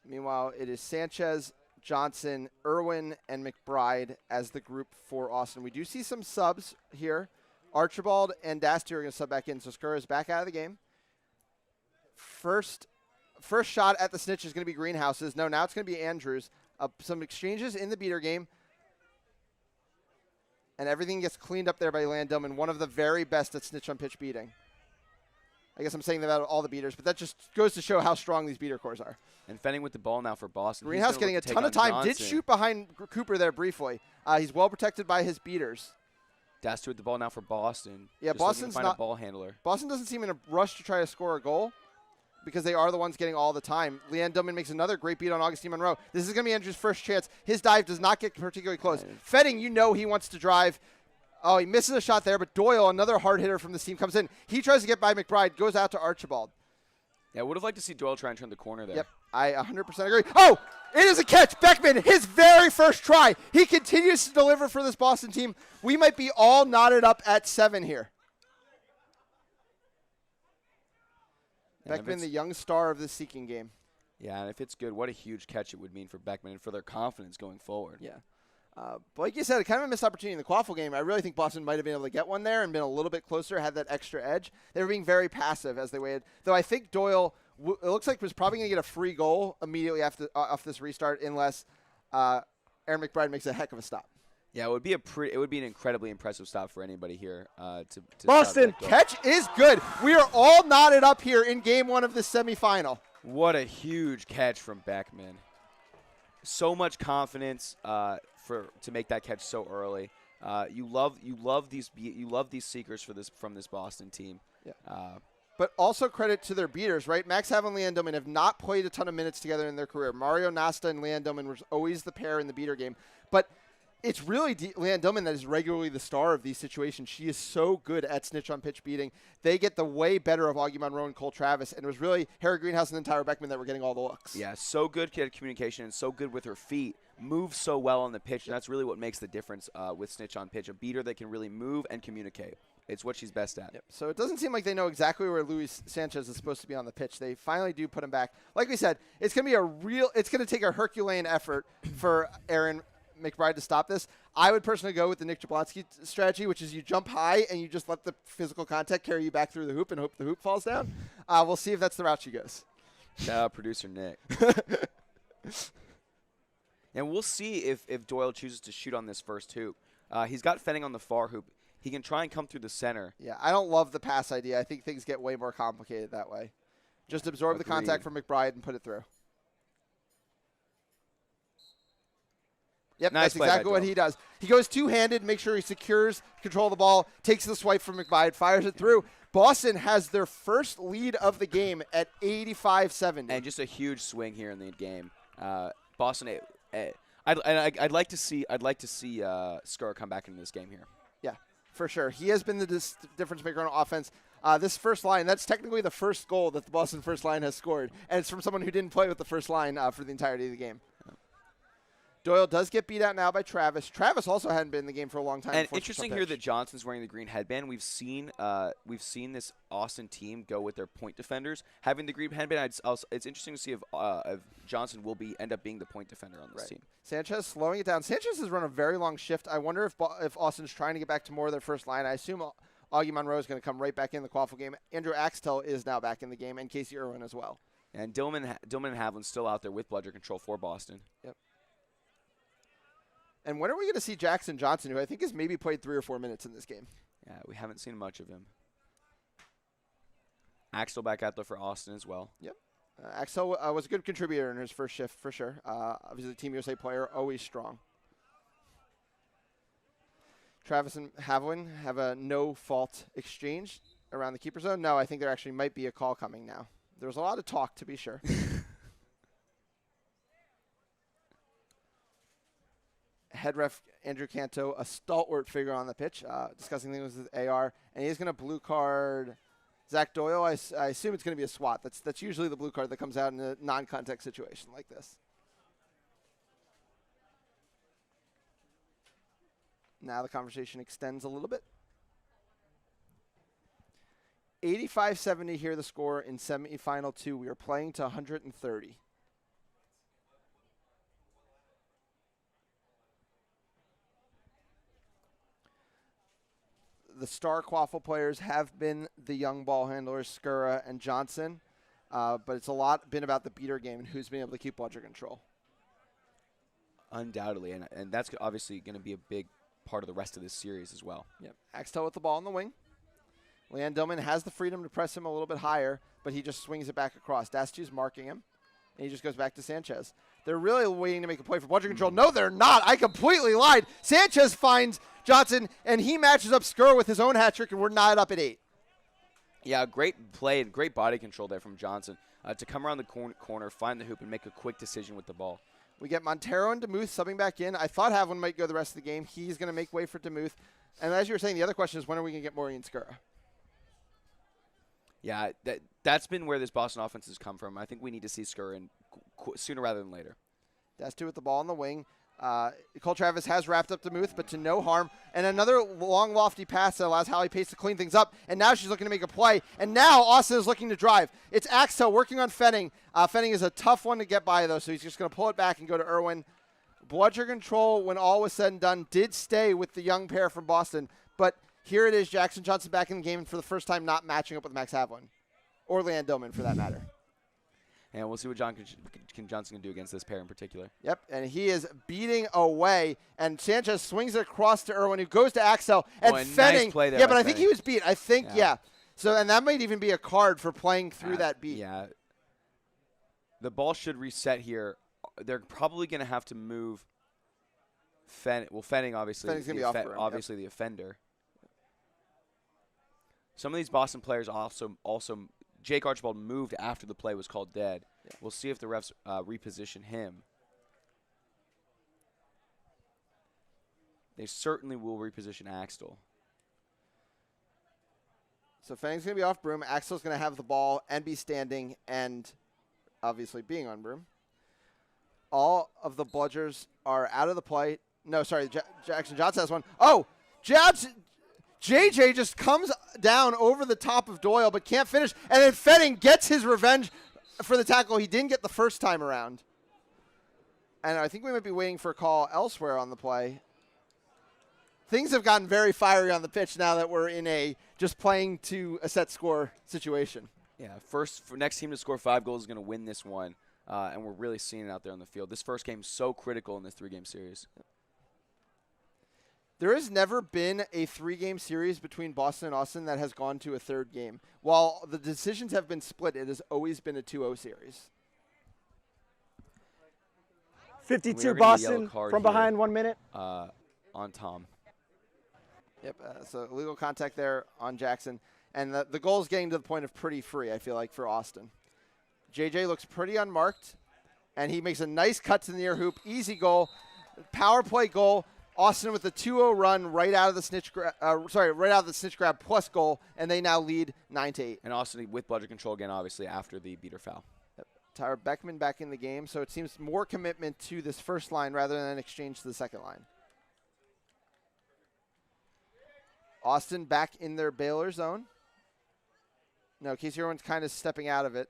Meanwhile, it is Sanchez, Johnson, Irwin, and McBride as the group for Austin. We do see some subs here. Archibald and Dasti are going to sub back in, so Skura is back out of the game. First shot at the Snitch is going to be Greenhouse's. No, now it's going to be Andrews. Some exchanges in the beater game. And everything gets cleaned up there by Landillman, one of the very best at Snitch on pitch beating. I guess I'm saying that about all the beaters, but that just goes to show how strong these beater cores are. And Fenning with the ball now for Boston. Greenhouse getting a ton of time. Johnson. Did shoot behind Cooper there briefly. He's well protected by his beaters. Dasti with the ball now for Boston. Yeah, just Boston's find not a ball handler. Boston doesn't seem in a rush to try to score a goal because they are the ones getting all the time. Leanne Dillman makes another great beat on Augustine Monroe. This is going to be Andrew's first chance. His dive does not get particularly close. Fetting, you know he wants to drive. Oh, he misses a shot there, but Doyle, another hard hitter from this team, comes in. He tries to get by McBride, goes out to Archibald. Yeah, I would have liked to see Doyle try and turn the corner there. Yep, I 100% agree. Oh, it is a catch. Beckman, his very first try. He continues to deliver for this Boston team. We might be all knotted up at 7 here. And Beckman, the young star of this Seeking game. Yeah, and if it's good, what a huge catch it would mean for Beckman and for their confidence going forward. Yeah. But like you said, kind of a missed opportunity in the Quaffle game. I really think Boston might have been able to get one there and been a little bit closer, had that extra edge. They were being very passive as they waited. Though I think Doyle, it looks like, was probably going to get a free goal immediately after off this restart unless Aaron McBride makes a heck of a stop. Yeah, it would be an incredibly impressive stop for anybody here. To Boston, catch is good. We are all knotted up here in game 1 of this semifinal. What a huge catch from Beckman. So much confidence to make that catch so early. You love these seekers from this Boston team. Yeah. But also credit to their beaters, right? Max Hav and Leanne Dillman have not played a ton of minutes together in their career. Mario Nasta and Leanne Dillman was always the pair in the beater game. But it's really Leanne Dillman that is regularly the star of these situations. She is so good at snitch on pitch beating. They get the way better of Augie Monroe and Cole Travis, and it was really Harry Greenhouse and then Tyler Beckman that were getting all the looks. Yeah, so good at communication and so good with her feet. Moves so well on the pitch, and that's really what makes the difference with snitch on pitch. A beater that can really move and communicate. It's what she's best at. Yep. So it doesn't seem like they know exactly where Luis Sanchez is supposed to be on the pitch. They finally do put him back. Like we said, it's going to take a Herculean effort for Aaron McBride to stop this. I would personally go with the Nick Jablonski strategy, which is you jump high and you just let the physical contact carry you back through the hoop and hope the hoop falls down. We'll see if that's the route she goes. Shout out producer Nick. And we'll see if Doyle chooses to shoot on this first hoop. He's got Fenning on the far hoop. He can try and come through the center. Yeah, I don't love the pass idea. I think things get way more complicated that way. Just absorb the contact from McBride and put it through. Yep, nice that's exactly what he does. He goes two-handed, make sure he secures control of the ball, takes the swipe from McBride, fires it through. Boston has their first lead of the game at 85-70. And just a huge swing here in the game. Boston, I'd like to see Skura come back into this game here. Yeah, for sure. He has been the difference maker on offense. This first line, that's technically the first goal that the Boston first line has scored, and it's from someone who didn't play with the first line for the entirety of the game. Doyle does get beat out now by Travis. Travis also hadn't been in the game for a long time. And interesting here that Johnson's wearing the green headband. We've seen this Austin team go with their point defenders having the green headband. It's interesting to see if Johnson will end up being the point defender on this team. Sanchez slowing it down. Sanchez has run a very long shift. I wonder if Austin's trying to get back to more of their first line. I assume Augie Monroe is going to come right back in the Quaffle game. Andrew Axtell is now back in the game, and Casey Irwin as well. And Dillman and Havlin still out there with bludger control for Boston. Yep. And when are we going to see Jackson Johnson, who I think has maybe played 3 or 4 minutes in this game? Yeah, we haven't seen much of him. Axtell back out there for Austin as well. Yep. Axel was a good contributor in his first shift for sure. Obviously, Team USA player, always strong. Travis and Havlin have a no-fault exchange around the keeper zone. No, I think there actually might be a call coming now. There was a lot of talk, to be sure. Head ref Andrew Canto, a stalwart figure on the pitch, discussing things with AR, and he's going to blue card Zach Doyle. I assume it's going to be a swat. That's usually the blue card that comes out in a non-contact situation like this. Now the conversation extends a little bit. 85-70 here the score in semifinal 2. We are playing to 130. The star quaffle players have been the young ball handlers, Skura and Johnson, but it's a lot been about the beater game and who's been able to keep bludger control. Undoubtedly, and that's obviously going to be a big part of the rest of this series as well. Yep. Axtell with the ball in the wing. Leanne Dillman has the freedom to press him a little bit higher, but he just swings it back across. Dastu's marking him, and he just goes back to Sanchez. They're really waiting to make a play for bludger control. No, they're not. I completely lied. Sanchez finds Johnson, and he matches up Skura with his own hat trick, and we're not up at 8. Yeah, great play and great body control there from Johnson to come around the corner, find the hoop, and make a quick decision with the ball. We get Montero and DeMuth subbing back in. I thought Havlin might go the rest of the game. He's going to make way for DeMuth. And as you were saying, the other question is when are we going to get Maureen Skura? Yeah, that's been where this Boston offense has come from. I think we need to see Skura in sooner rather than later. Dastu with the ball on the wing. Cole Travis has wrapped up DeMuth, but to no harm. And another long, lofty pass that allows Hallie Pace to clean things up. And now she's looking to make a play. And now Austin is looking to drive. It's Axel working on Fenning. Fenning is a tough one to get by, though, so he's just going to pull it back and go to Irwin. Bludger control, when all was said and done, did stay with the young pair from Boston. But here it is, Jackson Johnson back in the game and for the first time not matching up with Max Havlin. Or Leanne Dillman, for that matter. And we'll see what Johnson can do against this pair in particular. Yep, and he is beating away. And Sanchez swings it across to Irwin, who goes to Axel. And Fenning. Nice play there, yeah, but I think he was beat. I think, yeah. So, and that might even be a card for playing through that beat. Yeah. The ball should reset here. They're probably going to have to move Fenning. Well, Fenning, obviously, Fenning's gonna be off the rim, obviously the offender. Some of these Boston players also Jake Archibald moved after the play was called dead. Yeah. We'll see if the refs reposition him. They certainly will reposition Axtell. So Fenning's going to be off broom. Axel's going to have the ball and be standing and obviously being on broom. All of the bludgers are out of the play. No, sorry, Jackson Johnson has one. Oh, JJ just comes down over the top of Doyle but can't finish. And then Fenning gets his revenge for the tackle he didn't get the first time around. And I think we might be waiting for a call elsewhere on the play. Things have gotten very fiery on the pitch now that we're in a just playing to a set score situation. Yeah, next team to score 5 goals is going to win this one. And we're really seeing it out there on the field. This first game is so critical in this 3-game series. There has never been a 3-game series between Boston and Austin that has gone to a third game. While the decisions have been split, it has always been a 2-0 series. 52 Boston from behind, 1 minute. On Tom. Yep, so illegal contact there on Jackson. And the goal is getting to the point of pretty free, I feel like, for Austin. JJ looks pretty unmarked, and he makes a nice cut to the near hoop. Easy goal. Power play goal. Austin with a 2-0 run right out of the snitch grab plus goal, and they now lead 9-8. And Austin with bludger control again, obviously, after the beater foul. Yep. Tyra Beckman back in the game, so it seems more commitment to this first line rather than an exchange to the second line. Austin back in their Baylor zone. No, Casey Irwin's kind of stepping out of it.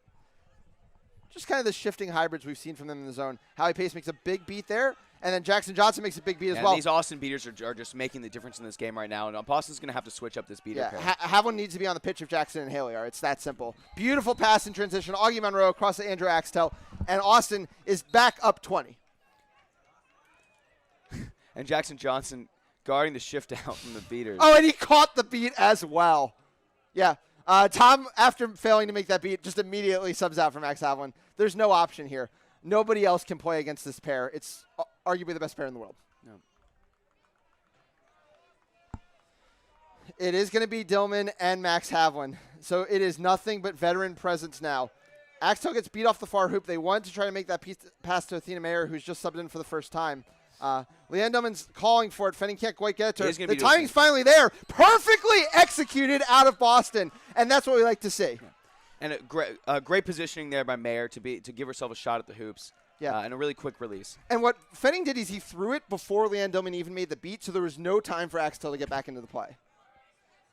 Just kind of the shifting hybrids we've seen from them in the zone. Hallie Pace makes a big beat there, and then Jackson Johnson makes a big beat as well. These Austin beaters are just making the difference in this game right now, and Boston's going to have to switch up this beater pair. Havlin needs to be on the pitch if Jackson and Haley are. It's that simple. Beautiful pass in transition. Augie Monroe across to Andrew Axtell, and Austin is back up 20. And Jackson Johnson guarding the shift out from the beaters. Oh, and he caught the beat as well. Yeah. Tom, after failing to make that beat, just immediately subs out for Max Havlin. There's no option here. Nobody else can play against this pair. It's arguably the best pair in the world. No. It is going to be Dillman and Max Havlin. So it is nothing but veteran presence now. Axel gets beat off the far hoop. They wanted to try to make that pass to Athena Mayer, who's just subbed in for the first time. Leanne Dillman's calling for it. Fenning can't quite get to her. The timing's finally there. Perfectly executed out of Boston. And that's what we like to see. Yeah. And a great positioning there by Mayer to give herself a shot at the hoops. Yeah. And a really quick release. And what Fenning did is he threw it before Leanne Dillman even made the beat, so there was no time for Axel to get back into the play.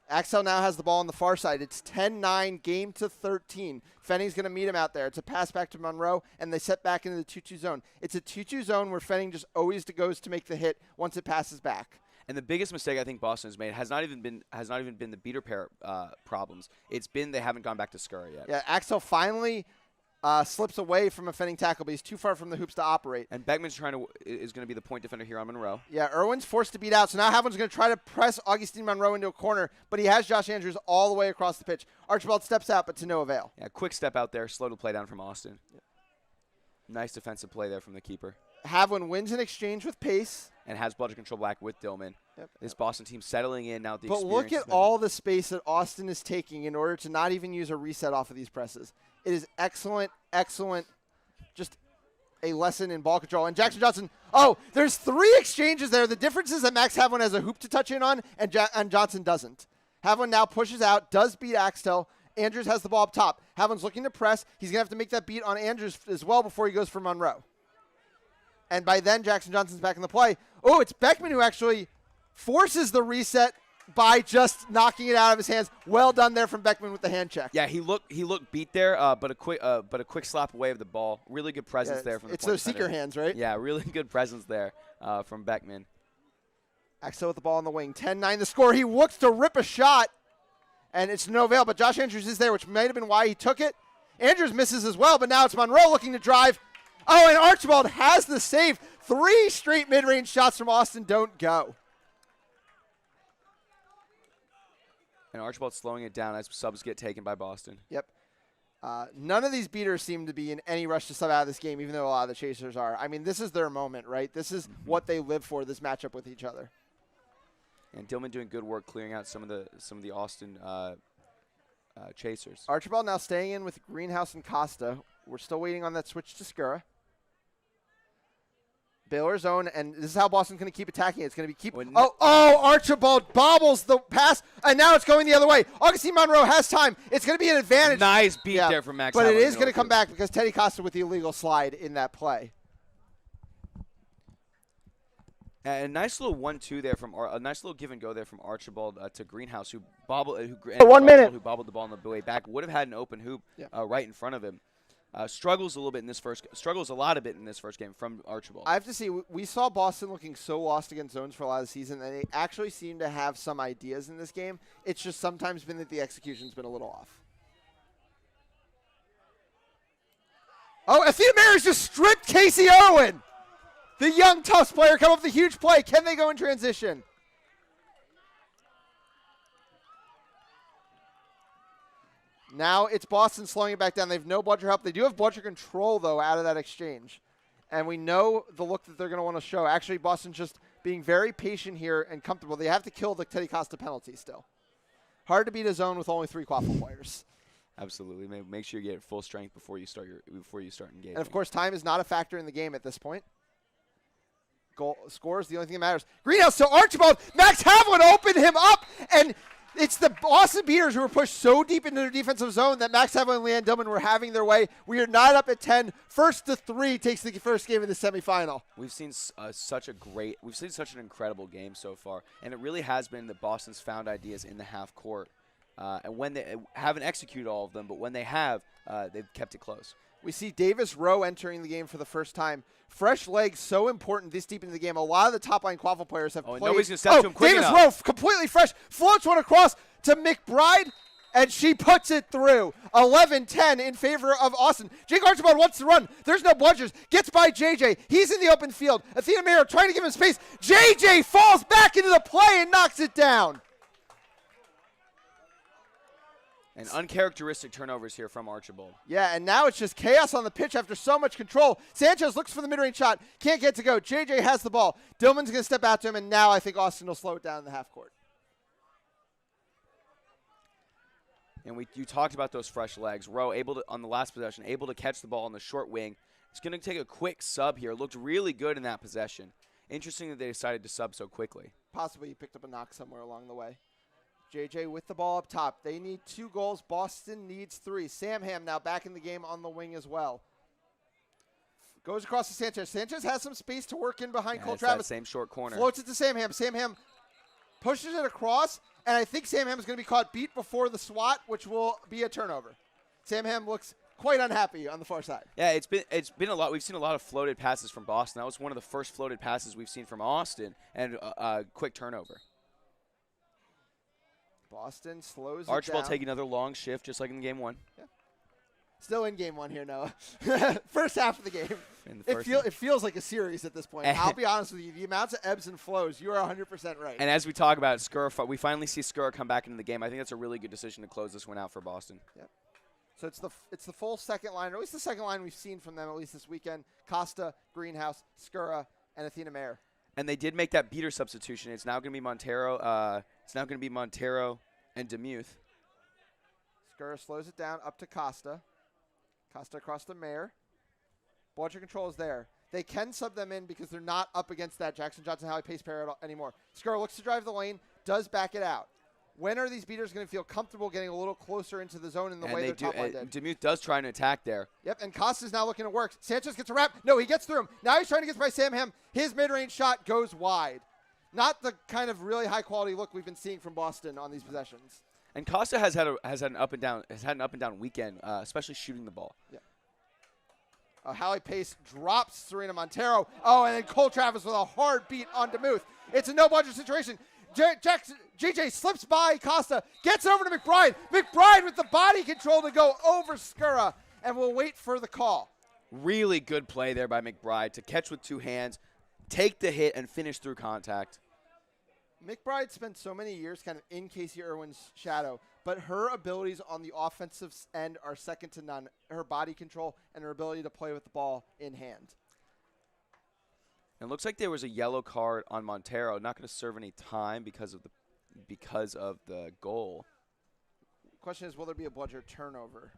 Axel now has the ball on the far side. It's 10-9, game to 13. Fenning's going to meet him out there. It's a pass back to Monroe, and they set back into the 2-2 zone. It's a 2-2 zone where Fenning just always goes to make the hit once it passes back. And the biggest mistake I think Boston has made has not even been the beater pair problems. It's been they haven't gone back to Scurry yet. Yeah, Axel finally slips away from a Fenning tackle, but he's too far from the hoops to operate. And Beckman's is going to be the point defender here on Monroe. Yeah, Irwin's forced to beat out, so now Havlin's going to try to press Augustine Monroe into a corner, but he has Josh Andrews all the way across the pitch. Archibald steps out, but to no avail. Yeah, quick step out there, slow to play down from Austin. Yep. Nice defensive play there from the keeper. Havlin wins in exchange with pace. And has bludger control back with Dillman. Yep. This Boston team settling in now. But look at all the space that Austin is taking in order to not even use a reset off of these presses. It is excellent, excellent, just a lesson in ball control. And Jackson Johnson, there's 3 exchanges there. The difference is that Max Havlin has a hoop to touch in on, and Johnson doesn't. Havlin now pushes out, does beat Axtell. Andrews has the ball up top. Havlin's looking to press. He's going to have to make that beat on Andrews as well before he goes for Monroe. And by then, Jackson Johnson's back in the play. Oh, it's Beckman who actually forces the reset by just knocking it out of his hands. Well done there from Beckman with the hand check. Yeah, he looked beat there, but a quick slap away of the ball. Really good presence there from the It's those seeker hands, right? Yeah, really good presence there from Beckman. Axel with the ball on the wing. 10-9 the score. He looks to rip a shot, and it's no avail, but Josh Andrews is there, which might have been why he took it. Andrews misses as well, but now it's Monroe looking to drive. Oh, and Archibald has the save. 3 straight mid-range shots from Austin don't go. And Archibald slowing it down as subs get taken by Boston. Yep. None of these beaters seem to be in any rush to sub out of this game, even though a lot of the chasers are. I mean, this is their moment, right? This is what they live for, this matchup with each other. And Dillman doing good work clearing out some of the Austin chasers. Archibald now staying in with Greenhouse and Costa. We're still waiting on that switch to Skura. Baylor zone, and this is how Boston's going to keep attacking it. It's going to be Archibald bobbles the pass, and now it's going the other way. Augustine Monroe has time. It's going to be an advantage. Nice beat there from Max. But it is going to come back because Teddy Costa with the illegal slide in that play. And a nice little 1-2 there a nice little give and go there from Archibald to Greenhouse, who bobbled. 1 minute. Who bobbled the ball on the way back. Would have had an open hoop right in front of him. Struggles a lot in this first game from Archibald. I have to see, we saw Boston looking so lost against zones for a lot of the season, and they actually seem to have some ideas in this game. It's just sometimes been that the execution's been a little off. Oh, Athena Maris just stripped Casey Irwin. The young Tufts player come up with a huge play. Can they go in transition? Now it's Boston slowing it back down. They have no bludger help. They do have bludger control, though, out of that exchange. And we know the look that they're going to want to show. Actually, Boston's just being very patient here and comfortable. They have to kill the Teddy Costa penalty still. Hard to beat a zone with only 3 Quaffle players. Absolutely. Make sure you get full strength before you start engaging. And, of course, time is not a factor in the game at this point. Goal score is the only thing that matters. Greenhouse to Archibald. Max Havlin opened him up, and it's the Boston Beaters who were pushed so deep into their defensive zone that Max Havlin and Leanne Dillman were having their way. We are not up at 10. 1-3 takes the first game of the semifinal. We've seen such an incredible game so far, and it really has been that Boston's found ideas in the half court, and when they haven't executed all of them, but when they have, they've kept it close. We see Davis Rowe entering the game for the first time. Fresh legs so important this deep into the game. A lot of the top-line Quaffle players have played. Nobody's going to step to him quick Davis enough. Rowe, completely fresh, floats one across to McBride, and she puts it through. 11-10 in favor of Austin. Jake Archibald wants to run. There's no bludgers. Gets by JJ. He's in the open field. Athena Mayer trying to give him space. JJ falls back into the play and knocks it down. And uncharacteristic turnovers here from Archibald. Yeah, and now it's just chaos on the pitch after so much control. Sanchez looks for the mid-range shot. Can't get to go. JJ has the ball. Dillman's going to step out to him, and now I think Austin will slow it down in the half court. And you talked about those fresh legs. Rowe able to, on the last possession, able to catch the ball on the short wing. It's going to take a quick sub here. Looked really good in that possession. Interesting that they decided to sub so quickly. Possibly he picked up a knock somewhere along the way. JJ with the ball up top. They need 2 goals. Boston needs 3. Samham now back in the game on the wing as well. Goes across to Sanchez. Sanchez has some space to work in behind Cole Travis. That same short corner. Floats it to Samham. Samham pushes it across, and I think Samham is going to be caught beat before the swat, which will be a turnover. Samham looks quite unhappy on the far side. Yeah, it's been a lot. We've seen a lot of floated passes from Boston. That was one of the first floated passes we've seen from Austin, and a quick turnover. Boston slows Archibald it down. taking another long shift, just like in game 1. Yeah. Still in game 1 here, Noah. First half of the game. It feels like a series at this point. I'll be honest with you. The amounts of ebbs and flows, you are 100% right. And as we talk about Skura, we finally see Skura come back into the game. I think that's a really good decision to close this one out for Boston. Yep. So it's the full second line, or at least the second line we've seen from them at least this weekend. Costa, Greenhouse, Skura, and Athena Mayer. And they did make that beater substitution. It's now going to be Montero. Montero and Demuth. Skura slows it down up to Costa. Costa across to Mayer. Ball control is there. They can sub them in because they're not up against that Jackson Johnson-Howie pace pair anymore. Skura looks to drive the lane, does back it out. When are these beaters going to feel comfortable getting a little closer into the zone in the way their top line did? Demuth does try an attack there. Yep, and Costa's now looking to work. Sanchez gets a wrap. No, he gets through him. Now he's trying to get by Samham. His mid-range shot goes wide. Not the kind of really high-quality look we've been seeing from Boston on these possessions. And Costa has had an up and down weekend, especially shooting the ball. Yeah. Howie Pace drops Serena Montero. Oh, and then Cole Travis with a hard beat on Demuth. It's a no-budget situation. JJ slips by Costa, gets over to McBride. McBride with the body control to go over Skura, and we'll wait for the call. Really good play there by McBride to catch with 2 hands, take the hit, and finish through contact. McBride spent so many years kind of in Casey Irwin's shadow, but her abilities on the offensive end are second to none. Her body control and her ability to play with the ball in hand. It looks like there was a yellow card on Montero. Not going to serve any time because of the goal. Question is, will there be a bludger turnover?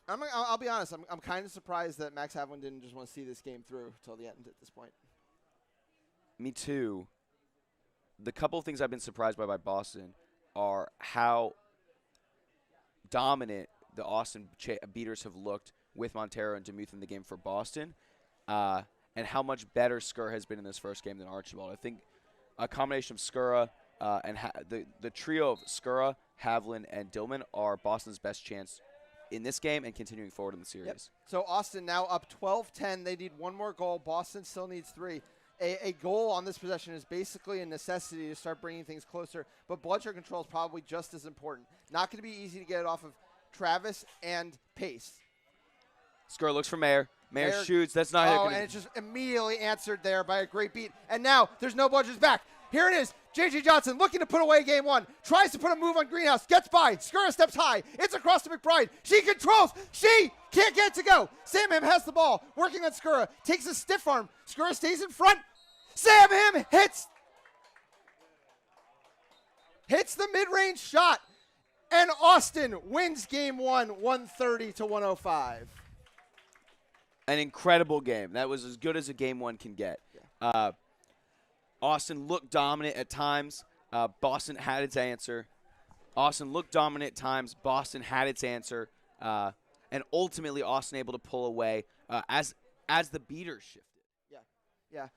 I'll be honest. I'm kind of surprised that Max Havlin didn't just want to see this game through till the end at this point. Me too. The couple of things I've been surprised by Boston are how dominant the Austin beaters have looked with Montero and Demuth in the game for Boston, and how much better Skura has been in this first game than Archibald. I think a combination of Skura and the trio of Skura, Havlin, and Dillman are Boston's best chance in this game and continuing forward in the series. Yep. So Austin now up 12-10. They need 1 more goal. Boston still needs 3. A goal on this possession is basically a necessity to start bringing things closer, but bloodshed control is probably just as important. Not going to be easy to get it off of Travis and Pace. Skura looks for Mayer. Mayer shoots. That's not it. Oh, and it's just immediately answered there by a great beat. And now there's no bludgers back. Here it is. J.J. Johnson looking to put away game 1. Tries to put a move on Greenhouse. Gets by. Skura steps high. It's across to McBride. She controls. She can't get to go. Samham has the ball. Working on Skura. Takes a stiff arm. Skura stays in front. Samham hits the mid-range shot. And Austin wins game 1, 130-105. An incredible game. That was as good as a game 1 can get. Yeah. Austin looked dominant at times. Boston had its answer. Austin looked dominant at times. Boston had its answer. And ultimately, Austin able to pull away as the beaters shifted. Yeah.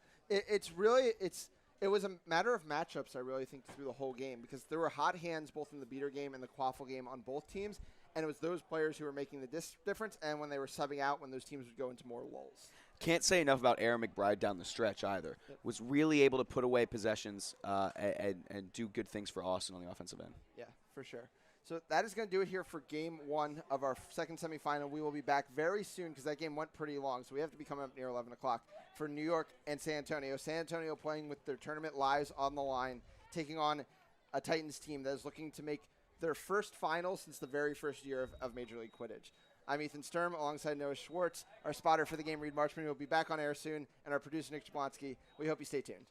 It was a matter of matchups, I really think, through the whole game, because there were hot hands both in the beater game and the quaffle game on both teams, and it was those players who were making the difference, and when they were subbing out, when those teams would go into more lulls. Can't say enough about Aaron McBride down the stretch either. Yep. Was really able to put away possessions and do good things for Austin on the offensive end. Yeah, for sure. So that is going to do it here for game 1 of our second semifinal. We will be back very soon because that game went pretty long, so we have to be coming up near 11 o'clock for New York and San Antonio. San Antonio playing with their tournament lives on the line, taking on a Titans team that is looking to make their first final since the very first year of Major League Quidditch. I'm Ethan Sturm alongside Noah Schwartz, our spotter for the game, Reed Marchman. We'll be back on air soon, and our producer, Nick Jablonski. We hope you stay tuned.